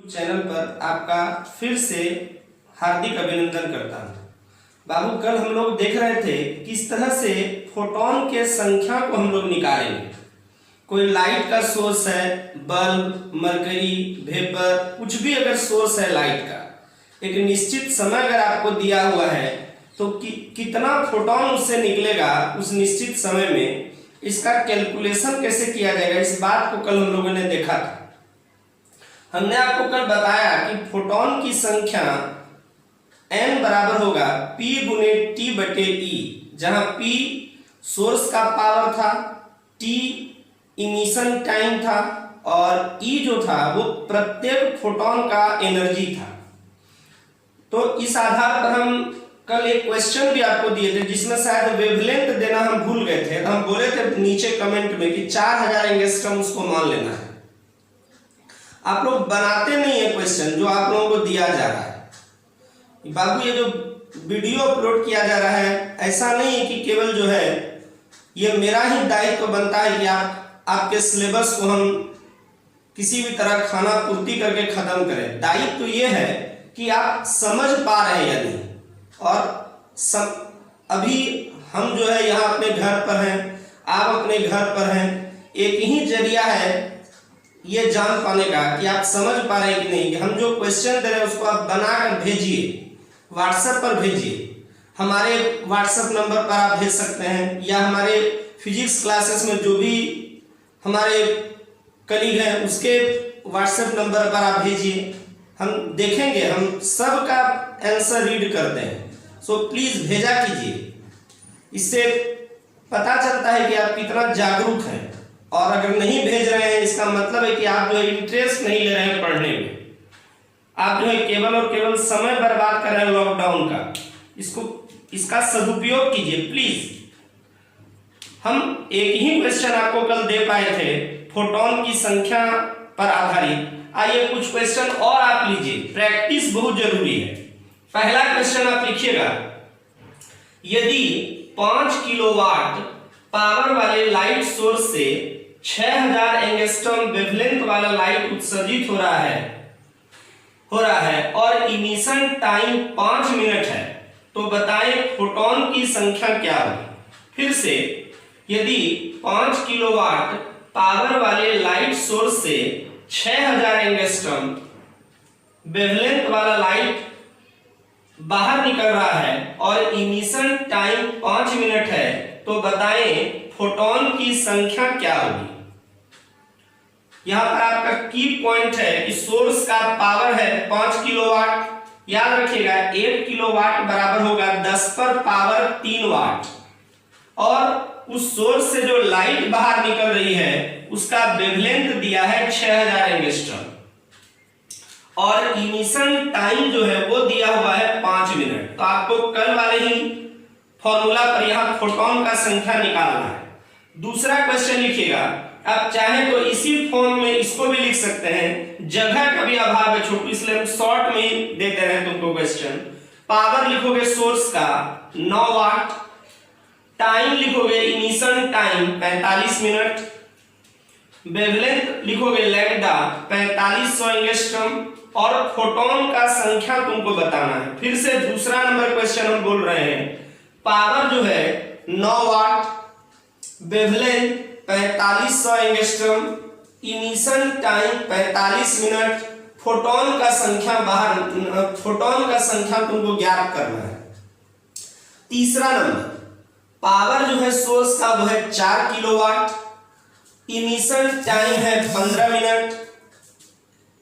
Channel पर आपका फिर से हार्दिक अभिनंदन करता हूँ। बाबू, कल हम लोग देख रहे थे किस तरह से फोटोन के संख्या को हम लोग निकालेंगे। कोई लाइट का सोर्स है, बल्ब, मरकरी, वेपर, कुछ भी अगर सोर्स है लाइट का, एक निश्चित समय अगर आपको दिया हुआ है तो कितना फोटोन उससे निकलेगा उस निश्चित समय में, इसका कैलकुलेशन कैसे किया जाएगा, इस बात को कल हम लोगों ने देखा था। हमने आपको कल बताया कि फोटोन की संख्या n बराबर होगा p गुने t बटे e, जहां p सोर्स का पावर था, t इमिशन टाइम था और e जो था वो प्रत्येक फोटोन का एनर्जी था। तो इस आधार पर हम कल एक क्वेश्चन भी आपको दिए थे जिसमें शायद वेवलेंथ देना हम भूल गए थे। तो हम बोले थे नीचे कमेंट में कि 4000 एंगस्ट्रॉम उसको मान लेना है। आप लोग बनाते नहीं है क्वेश्चन जो आप लोगों को दिया जा रहा है। बाबू, ये जो वीडियो अपलोड किया जा रहा है, ऐसा नहीं है कि केवल जो है ये मेरा ही दायित्व बनता है कि आपके सिलेबस को हम किसी भी तरह खाना पूर्ति करके खत्म करें। दायित्व तो ये है कि आप समझ पा रहे हैं या नहीं। और अभी हम जो है यहाँ अपने घर पर हैं, आप अपने घर पर हैं, एक ही जरिया है ये जान पाने का कि आप समझ पा रहे हैं कि नहीं। हम जो क्वेश्चन दे रहे हैं उसको आप बनाकर भेजिए, व्हाट्सएप पर भेजिए। हमारे व्हाट्सएप नंबर पर आप भेज सकते हैं या हमारे फिजिक्स क्लासेस में जो भी हमारे कलीग हैं उसके व्हाट्सएप नंबर पर आप भेजिए। हम देखेंगे, हम सबका आंसर रीड करते हैं। सो प्लीज भेजा कीजिए। इससे पता चलता है कि आप कितना जागरूक हैं। और अगर नहीं भेज रहे हैं इसका मतलब है कि आप जो है इंटरेस्ट नहीं ले रहे हैं पढ़ने में। आप जो है केवल और केवल समय बर्बाद कर रहे हैं लॉकडाउन का। इसका सदुपयोग कीजिए प्लीज। हम एक ही क्वेश्चन आपको कल दे पाए थे फोटोन की संख्या पर आधारित। आइए कुछ क्वेश्चन और आप लीजिए, प्रैक्टिस बहुत जरूरी है। पहला क्वेश्चन आप लिखिएगा, यदि 5 किलोवाट पावर वाले लाइट सोर्स से 6000 एंगस्ट्रॉम वेवलेंथ वाला लाइट उत्सर्जित हो रहा है और इमिशन टाइम 5 मिनट है, तो बताएं फोटोन की संख्या क्या होगी। फिर से, यदि 5 किलोवाट पावर वाले लाइट सोर्स से 6000 एंगस्ट्रॉम वेवलेंथ वाला लाइट बाहर निकल रहा है और इमिशन टाइम 5 मिनट है, तो बताएं फोटोन की संख्या क्या होगी। यहां पर आपका की पॉइंट है कि सोर्स का पावर है 5 किलोवाट। याद रखिएगा 1 किलोवाट बराबर होगा 10 पर पावर 3 वाट। और उस सोर्स से जो लाइट बाहर निकल रही है उसका वेवलेंथ दिया है 6000 एंगस्ट्रॉम और इमिशन टाइम जो है वो दिया हुआ है 5 मिनट। तो आपको कल वाले ही फॉर्मूला पर यहां फोटोन का संख्या निकालना है। दूसरा क्वेश्चन लिखिएगा, आप चाहे तो इसी फॉर्म में इसको भी लिख सकते हैं, जगह का भी अभाव है छोटू, इसलिए हम शॉर्ट में दे रहे हैं तुमको क्वेश्चन। पावर लिखोगे सोर्स का 9 वाट, टाइम लिखोगे इमिशन टाइम 45 मिनट, वेवलेंथ लिखोगे लैम्डा 4500 एंगस्ट्रॉम और फोटोन का संख्या तुमको बताना है। फिर से दूसरा नंबर क्वेश्चन हम बोल रहे हैं, पावर जो है 9 watt, wavelength 4500 angstrom, emission time 45 minute, photon का संख्या तुमको ज्ञात करना है। तीसरा नंबर, पावर जो है सोर्स का वो है 4 किलोवाट, इमिशन टाइम है 15 मिनट,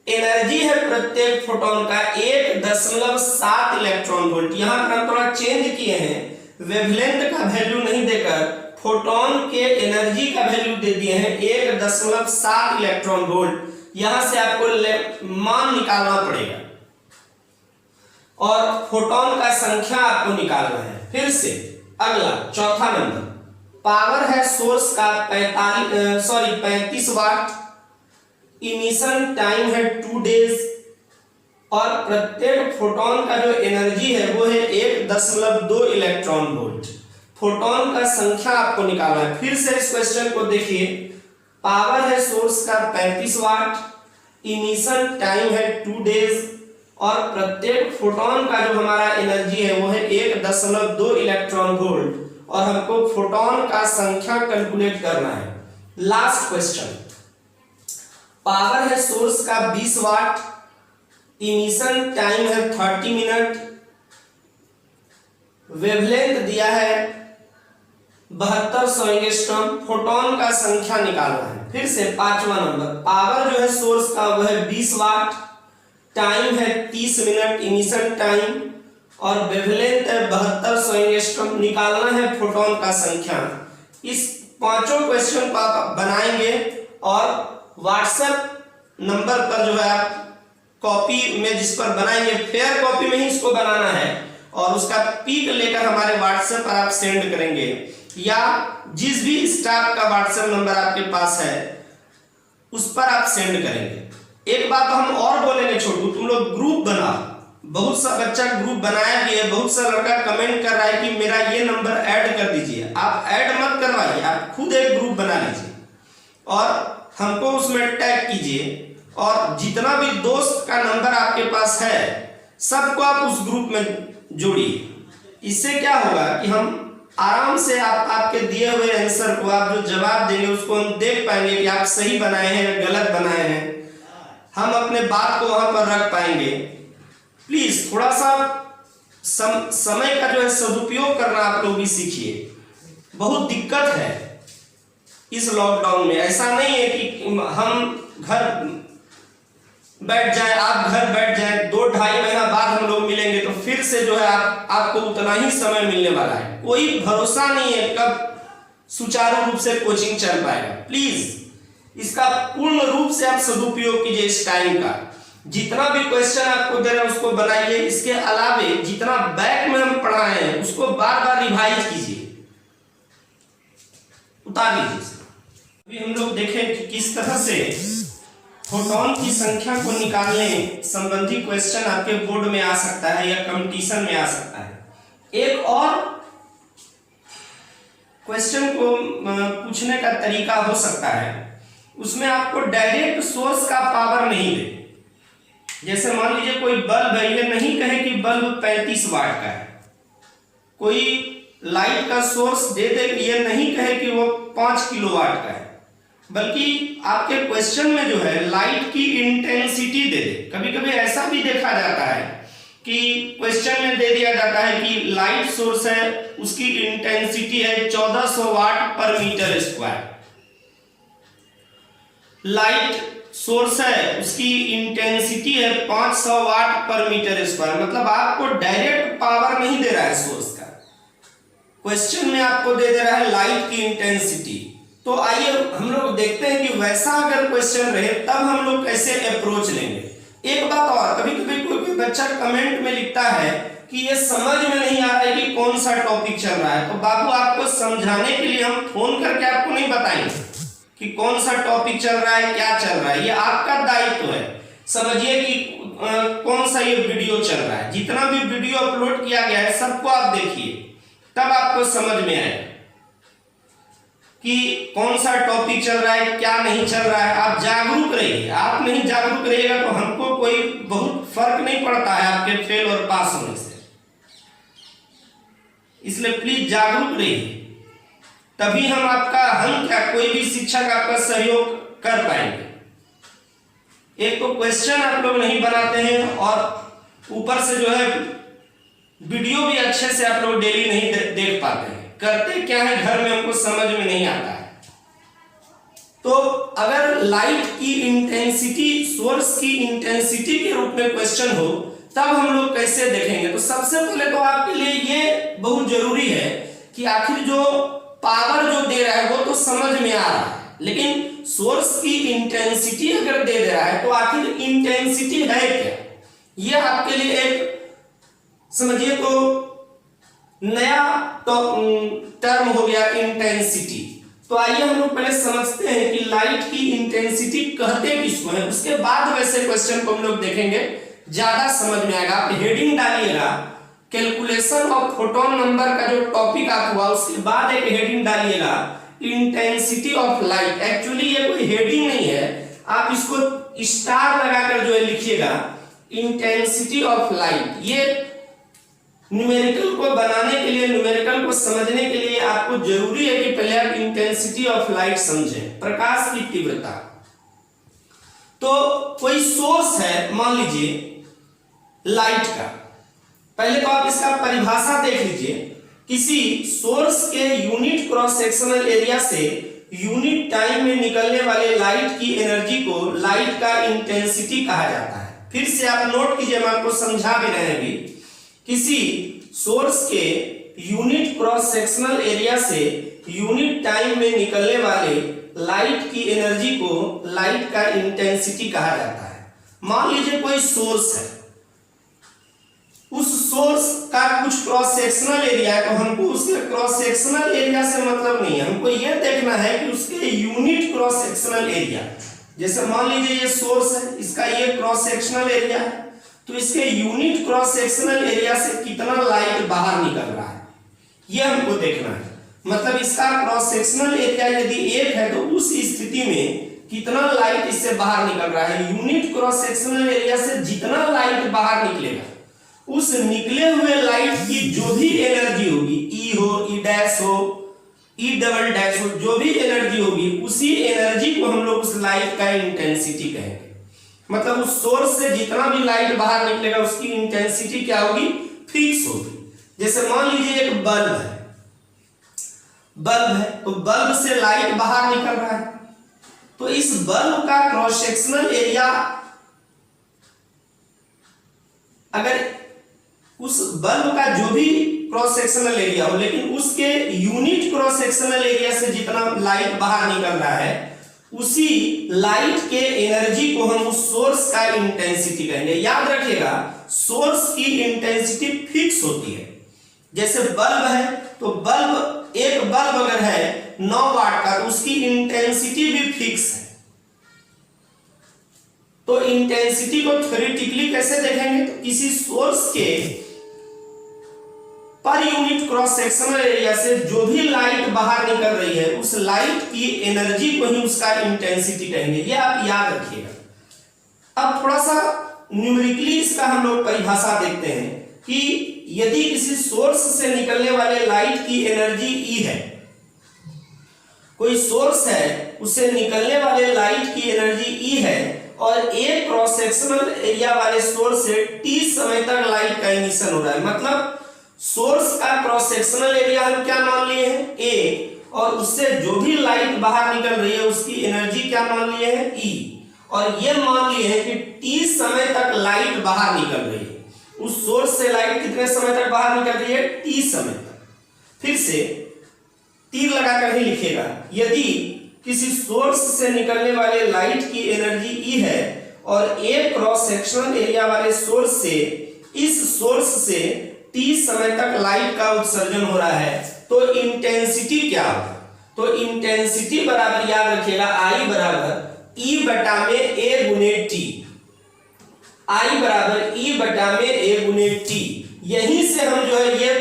एनर्जी है प्रत्येक फोटोन का 1.7 इलेक्ट्रॉन वोल्ट। यहां पर हम थोड़ा चेंज किए हैं, वेवलेंथ का वैल्यू नहीं देकर फोटोन के एनर्जी का वैल्यू दे दिए हैं 1.7 इलेक्ट्रॉन वोल्ट। यहां से आपको मान निकालना पड़ेगा और फोटोन का संख्या आपको निकालना है। फिर से अगला चौथा नंबर, पावर है सोर्स का 35 वाट, इमिशन टाइम है 2 डेज और प्रत्येक फोटोन का जो एनर्जी है वो है 1.2 इलेक्ट्रॉन वोल्ट। फोटोन का संख्या आपको निकालना है। फिर से इस क्वेश्चन को देखिए, पावर है सोर्स का 35 वाट, इमिशन टाइम है 2 डेज, और प्रत्येक फोटोन का जो हमारा एनर्जी है वो है 1.2 इलेक्ट्रॉन वोल्ट, और हमको फोटोन का संख्या कैलकुलेट करना है। लास्ट क्वेश्चन, पावर है सोर्स का 20 वाट, इमिशन टाइम है 30 मिनट, वेवलेंथ दिया है 7200 एंगस्ट्रॉम, फोटोन का संख्या निकालना है। फिर से 5वां नंबर, पावर जो है सोर्स का वो है 20 वाट, टाइम है 30 मिनट इमिशन टाइम, और वेवलेंथ है 7200 एंगस्ट्रॉम, निकालना है फोटोन का संख्या। इस पांचों क्वेश्चन को आप बनाएंगे और व्हाट्सएप नंबर पर जो है आप कॉपी में जिस पर बनाएंगे, फेयर कॉपी में ही इसको बनाना है, और उसका पिक लेकर हमारे व्हाट्सएप पर आप सेंड करेंगे, या जिस भी स्टाफ का व्हाट्सएप नंबर आपके पास है उस पर आप सेंड करेंगे। एक बात हम और बोलेंगे छोटू, तुम लोग ग्रुप बनाओ, बहुत सा बच्चा ग्रुप बनाया भी है, बहुत सा लड़का कमेंट कर रहा है कि मेरा ये नंबर ऐड कर दीजिए। आप ऐड मत करवाइए, आप खुद एक ग्रुप बना लीजिए और हमको उसमें टैग कीजिए, और जितना भी दोस्त का नंबर आपके पास है सबको आप उस ग्रुप में जोड़िए। इससे क्या होगा कि हम आराम से आपके दिए हुए आंसर को, आप जो जवाब देंगे उसको हम देख पाएंगे कि आप सही बनाए हैं या गलत बनाए हैं, हम अपने बात को वहां पर रख पाएंगे। प्लीज थोड़ा सा समय का जो है सदुपयोग करना आप लोग भी सीखिए, बहुत दिक्कत है इस लॉकडाउन में। ऐसा नहीं है कि हम घर बैठ जाए, आप घर बैठ जाए, 2-2.5 महीना बाद हम लोग मिलेंगे तो फिर से जो है आपको उतना ही समय मिलने वाला है। कोई भरोसा नहीं है कब सुचारू रूप से कोचिंग चल पाएगा। प्लीज इसका पूर्ण रूप से आप सदुपयोग कीजिए इस टाइम का। जितना भी क्वेश्चन आपको दे रहे हैं उसको बनाइए, इसके अलावे जितना बैक में हम पढ़ाए हैं उसको बार बार रिवाइज कीजिए, उतार लीजिए। अभी हम लोग देखें कि किस तरह से फोटोन की संख्या को निकालने संबंधी क्वेश्चन आपके बोर्ड में आ सकता है या कंपटीशन में आ सकता है। एक और क्वेश्चन को पूछने का तरीका हो सकता है, उसमें आपको डायरेक्ट सोर्स का पावर नहीं दे। जैसे मान लीजिए कोई बल्ब है, ये नहीं कहे कि बल्ब 35 वाट का है, कोई लाइट का सोर्स दे दे, ये नहीं कहे कि वो 5 किलोवाट का है, बल्कि आपके क्वेश्चन में जो है लाइट की इंटेंसिटी दे दे। कभी कभी ऐसा भी देखा जाता है कि क्वेश्चन में दे दिया जाता है कि लाइट सोर्स है, उसकी इंटेंसिटी है 1400 वाट पर मीटर स्क्वायर। लाइट सोर्स है, उसकी इंटेंसिटी है 500 वाट पर मीटर स्क्वायर। मतलब आपको डायरेक्ट पावर नहीं दे रहा है सोर्स का, क्वेश्चन में आपको दे रहा है लाइट की इंटेंसिटी। तो आइए हम लोग देखते हैं कि वैसा अगर क्वेश्चन रहे तब हम लोग कैसे अप्रोच लेंगे। एक बात और, कभी कभी कोई बच्चा कमेंट में लिखता है कि ये समझ में नहीं आ रहा है कि कौन सा टॉपिक चल रहा है, तो बाबू आपको समझाने के लिए हम फोन करके आपको नहीं बताएंगे कि कौन सा टॉपिक चल रहा है, क्या चल रहा है, ये आपका दायित्व है। समझिए कि कौन सा ये वीडियो चल रहा है, जितना भी वीडियो अपलोड किया गया है सबको आप देखिए, तब आपको समझ में आएगा कि कौन सा टॉपिक चल रहा है, क्या नहीं चल रहा है। आप जागरूक रहिए, आप नहीं जागरूक रहिएगा तो हमको कोई बहुत फर्क नहीं पड़ता है आपके फेल और पास होने से। इसलिए प्लीज जागरूक रहिए, तभी हम क्या कोई भी शिक्षक आपका सहयोग कर पाएंगे। एक तो क्वेश्चन आप लोग नहीं बनाते हैं और ऊपर से जो है वीडियो भी अच्छे से आप लोग डेली नहीं देख पाते हैं। करते क्या है घर में हमको समझ में नहीं आता है। तो अगर लाइट की इंटेंसिटी सोर्स की इंटेंसिटी के रूप में क्वेश्चन हो तब हम लोग कैसे देखेंगे। तो सबसे पहले तो आपके लिए ये बहुत जरूरी है कि आखिर जो पावर जो दे रहा है वो तो समझ में आ रहा है, लेकिन सोर्स की इंटेंसिटी अगर दे रहा है तो आखिर इंटेंसिटी है क्या, ये आपके लिए एक समझिए तो नया टर्म हो गया इंटेंसिटी। तो आइए हम लोग पहले समझते हैं कि लाइट की इंटेंसिटी कहते किसको है, उसके बाद वैसे क्वेश्चन को हम लोग देखेंगे, ज्यादा समझ में आएगा। आप हेडिंग डालिएगा कैलकुलेशन ऑफ फोटोन नंबर का जो टॉपिक आप हुआ, उसके बाद एक हेडिंग डालिएगा इंटेंसिटी ऑफ लाइट। एक्चुअली ये कोई हेडिंग नहीं है, आप इसको स्टार लगाकर जो है लिखिएगा, इंटेंसिटी ऑफ लाइट। ये न्यूमेरिकल को बनाने के लिए, न्यूमेरिकल को समझने के लिए आपको जरूरी है कि पहले आप इंटेंसिटी ऑफ लाइट समझें, प्रकाश की तीव्रता। तो कोई सोर्स है, मान लीजिए लाइट का, पहले तो आप इसका परिभाषा देख लीजिए। किसी सोर्स के यूनिट क्रॉस सेक्शनल एरिया से यूनिट टाइम में निकलने वाले लाइट की एनर्जी को लाइट का इंटेंसिटी कहा जाता है। फिर से आप नोट कीजिए, मैं आपको समझा भी रहे हैं। किसी सोर्स के यूनिट क्रॉस सेक्शनल एरिया से यूनिट टाइम में निकलने वाले लाइट की एनर्जी को लाइट का इंटेंसिटी कहा जाता है। मान लीजिए कोई सोर्स है, उस सोर्स का कुछ क्रॉस सेक्शनल एरिया है, तो हमको उसके क्रॉस सेक्शनल एरिया से मतलब नहीं है, हमको यह देखना है कि उसके यूनिट क्रॉस सेक्शनल एरिया। जैसे मान लीजिए ये सोर्स है, इसका ये क्रॉस सेक्शनल एरिया है, तो इसके यूनिट क्रॉस सेक्शनल एरिया से कितना लाइट बाहर निकल रहा है, यह हमको देखना है। मतलब इसका क्रॉस सेक्शनल एरिया यदि 1 है, तो उस स्थिति में कितना लाइट इससे बाहर निकल रहा है। यूनिट क्रॉस सेक्शनल एरिया से जितना लाइट बाहर निकलेगा, उस निकले हुए लाइट की जो भी एनर्जी होगी, ई हो, ई डैश हो, ई डबल डैश हो, जो भी एनर्जी होगी, उसी एनर्जी को हम लोग उस लाइट का इंटेंसिटी कहेंगे। मतलब उस सोर्स से जितना भी लाइट बाहर निकलेगा उसकी इंटेंसिटी क्या होगी, फिक्स होगी। जैसे मान लीजिए एक बल्ब है, तो बल्ब से लाइट बाहर निकल रहा है, तो इस बल्ब का क्रॉस सेक्शनल एरिया, अगर उस बल्ब का जो भी क्रॉस सेक्शनल एरिया हो, लेकिन उसके यूनिट क्रॉस सेक्शनल एरिया से जितना लाइट बाहर निकल रहा है, उसी लाइट के एनर्जी को हम उस सोर्स का इंटेंसिटी कहेंगे। याद रखिएगा, सोर्स की इंटेंसिटी फिक्स होती है। जैसे बल्ब है, तो एक बल्ब अगर है 9 वाट का, तो उसकी इंटेंसिटी भी फिक्स है। तो इंटेंसिटी को थ्योरेटिकली कैसे देखेंगे, तो किसी सोर्स के per unit cross sectional area से जो भी लाइट बाहर निकल रही है, उस लाइट की एनर्जी को ही उसका इंटेंसिटी कहेंगे। ये आप याद रखिएगा। अब थोड़ा सा न्यूमेरिकली इसका हम लोग परिभाषा देखते हैं कि यदि किसी सोर्स से निकलने वाले लाइट की एनर्जी ई है, कोई सोर्स है, उससे निकलने वाले लाइट की एनर्जी ई है, और एक क्रॉस सेक्शनल एरिया वाले सोर्स से टी समय तक लाइट का इमिशन हो रहा है। मतलब सोर्स का क्रॉस सेक्शनल एरिया हम क्या मान लिए हैं, ए, और उससे जो भी लाइट बाहर निकल रही है उसकी एनर्जी क्या मान लिए हैं, ई, और ये मान लिए हैं कि टी समय तक लाइट बाहर निकल रही है। उस सोर्स से लाइट कितने समय तक बाहर निकल रही है, टी समय तक। फिर से तीर लगाकर ही लिखेगा, यदि किसी सोर्स से निकलने वाले लाइट की एनर्जी ई है और एक क्रॉस सेक्शनल एरिया वाले सोर्स से, इस सोर्स से टी समय तक लाइट का उत्सर्जन हो रहा है, तो इंटेंसिटी क्या होगा, तो इंटेंसिटी बराबर याद रखिएगा, आई बराबर ई बटा में ए गुने टी। आई बराबर ई बटा में ए गुने टी। यहीं से हम जो है ये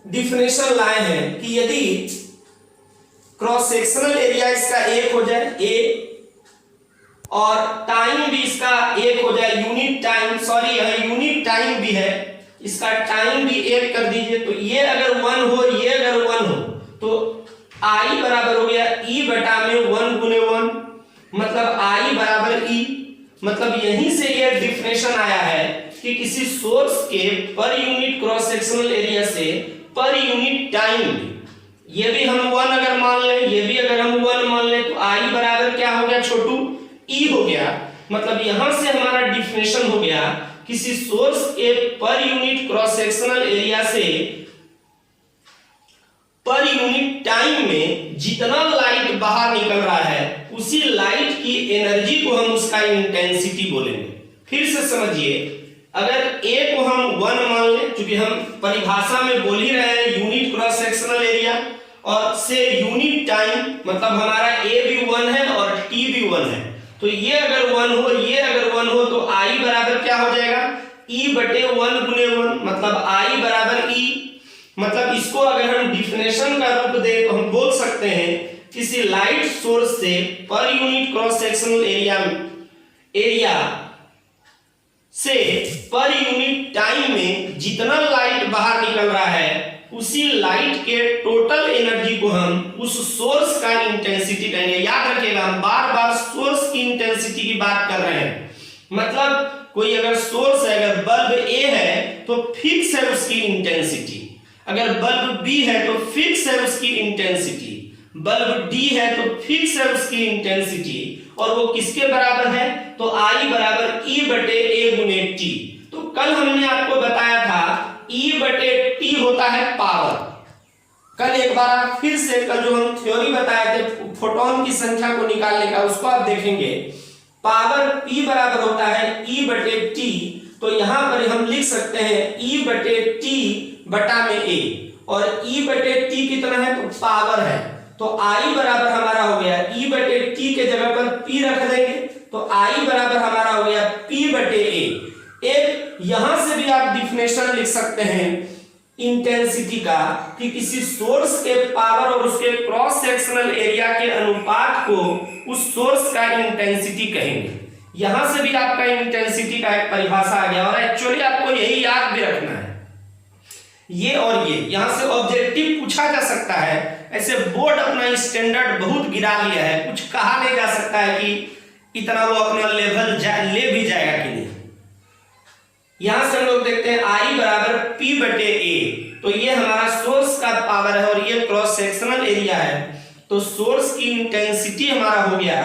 डिफिनेशन लाए हैं कि यदि क्रॉस सेक्शनल एरिया इसका 1 हो जाए, ए, और टाइम भी इसका 1 हो जाए, यूनिट टाइम, सॉरी यहाँ यूनिट टाइम भी है, इसका टाइम भी 1 कर दीजिए, तो ये अगर 1 हो, ये अगर 1 हो, तो आई बराबर हो गया ई बटा में 1 गुने 1, मतलब आई बराबर ई। मतलब यहीं से ये डिफिनेशन आया है कि किसी सोर्स के per unit cross sectional area से पर यूनिट टाइम, ये भी हम 1 अगर मान लें, ये भी अगर हम 1 मान लें, तो आई बराबर क्या हो गया छोटू, ई हो गया। मतलब यहां से हमारा डिफिनेशन हो गया, किसी सोर्स के per unit cross sectional area से पर यूनिट टाइम में जितना लाइट बाहर निकल रहा है, उसी लाइट की एनर्जी को हम उसका इंटेंसिटी बोलेंगे। फिर से समझिए, अगर ए को हम 1 मान लें, क्योंकि हम परिभाषा में बोल ही रहे हैं यूनिट क्रॉस सेक्शनल एरिया और से यूनिट टाइम, मतलब हमारा ए भी 1 है और टी भी 1 है, तो ये अगर 1 हो, ये अगर 1 हो, तो आई बराबर क्या हो जाएगा, ई बटे 1 गुने 1, मतलब आई बराबर ई। मतलब इसको अगर हम डिफिनेशन का रूप दें तो हम बोल सकते हैं किसी लाइट सोर्स से per unit cross sectional area से पर यूनिट टाइम में जितना लाइट बाहर निकल रहा है उसी लाइट के टोटल एनर्जी को हम उस सोर्स का इंटेंसिटी कहेंगे। याद रखिएगा, हम बार बार सोर्स की इंटेंसिटी की बात कर रहे हैं। मतलब कोई अगर सोर्स है, अगर बल्ब ए है तो फिक्स है उसकी इंटेंसिटी, अगर बल्ब बी है तो फिक्स है उसकी इंटेंसिटी, बल्ब डी है तो फिक्स है उसकी इंटेंसिटी, और वो किसके बराबर है? तो आई बराबर ई बटे ए गुने टी। तो कल हमने आपको बताया था ई बटे टी होता है पावर। कल एक बार फिर से, कल जो हम थ्योरी बताए थे फोटोन की संख्या को निकालने का, उसको आप देखेंगे। पावर P बराबर होता है E बटे टी, तो यहां पर हम लिख सकते हैं E बटे टी बटा में A, और E बटे टी कितना है? तो पावर है, तो I बराबर हमारा हो गया E बटे टी के जगह पर P रख देंगे, तो I बराबर हमारा हो गया P बटे A। एक यहां से भी आप डिफिनेशन लिख सकते हैं इंटेंसिटी का, कि किसी सोर्स के पावर और उसके क्रॉस सेक्शनल एरिया के अनुपात को उस सोर्स का इंटेंसिटी कहेंगे। यहां से भी आपका इंटेंसिटी का एक परिभाषा आ गया, और एक्चुअली आपको यही याद भी रखना है। ये और ये यहां से ऑब्जेक्टिव पूछा जा सकता है। ऐसे बोर्ड अपना स्टैंडर्ड बहुत गिरा लिया है, कुछ कहा नहीं जा सकता है कि इतना वो अपना लेवल ले भी जाएगा कि नहीं। यहां से हम लोग देखते हैं I बराबर P बटे A, तो ये हमारा सोर्स का पावर है और ये क्रॉस सेक्शनल एरिया है। तो सोर्स की इंटेंसिटी हमारा हो गया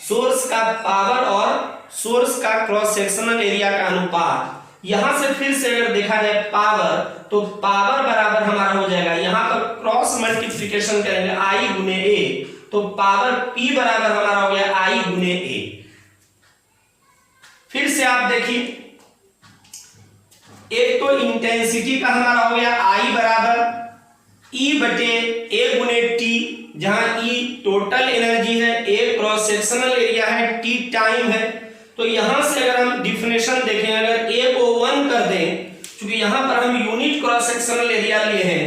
सोर्स का पावर और सोर्स का क्रॉस सेक्शनल एरिया का अनुपात। यहां से फिर से अगर देखा जाए पावर, तो पावर बराबर हमारा हो जाएगा, यहां पर क्रॉस मल्टीप्लिकेशन करेंगे I गुने A, तो पावर P बराबर हमारा हो गया I गुने A। फिर से आप देखिए, एक तो इंटेंसिटी का हमारा हो गया I बराबर E बटे A गुने टी, जहां E टोटल एनर्जी है, A क्रॉस सेक्शनल एरिया है, T टाइम है। तो यहां से अगर हम डिफिनेशन देखें, अगर A को 1 कर दें, क्योंकि यहां पर हम यूनिट क्रॉस सेक्शनल एरिया लिए हैं,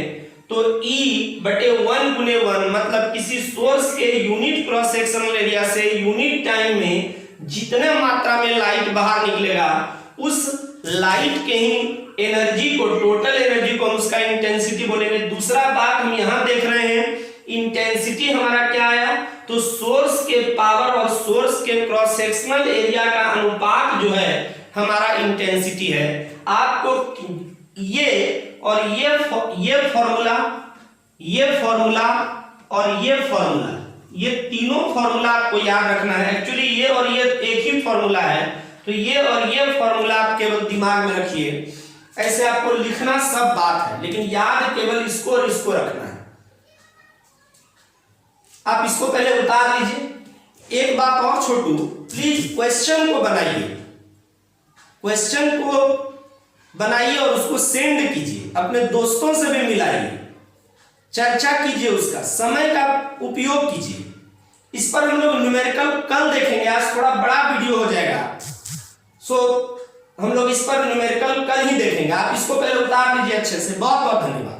तो E बटे 1 गुने 1, मतलब किसी सोर्स के यूनिट क्रॉस सेक्शनल एरिया से यूनिट टाइम में जितने मात्रा में लाइट बाहर निकलेगा उस लाइट के ही एनर्जी को, टोटल एनर्जी को हम उसका इंटेंसिटी बोलेंगे। दूसरा बात हम यहां देख रहे हैं, इंटेंसिटी हमारा क्या आया? तो सोर्स के पावर और सोर्स के क्रॉस सेक्शनल एरिया का अनुपात जो है हमारा इंटेंसिटी है। आपको ये और ये फॉर्मूला और ये फॉर्मूला, ये तीनों फॉर्मूला आपको याद रखना है। एक्चुअली ये और ये एक ही फॉर्मूला है, तो ये और ये फॉर्मूला आप केवल दिमाग में रखिए। ऐसे आपको लिखना सब बात है, लेकिन याद केवल इसको और इसको रखना है। आप इसको पहले उतार लीजिए। एक बात और छोटू, प्लीज क्वेश्चन को बनाइए, क्वेश्चन को बनाइए और उसको सेंड कीजिए, अपने दोस्तों से भी मिलाइए, चर्चा कीजिए, उसका समय का उपयोग कीजिए। इस पर हम लोग न्यूमेरिकल कल देखेंगे, आज थोड़ा बड़ा वीडियो हो जाएगा, सो हम लोग इस पर न्यूमेरिकल कल ही देखेंगे। आप इसको पहले उतार लीजिए अच्छे से। बहुत बहुत धन्यवाद।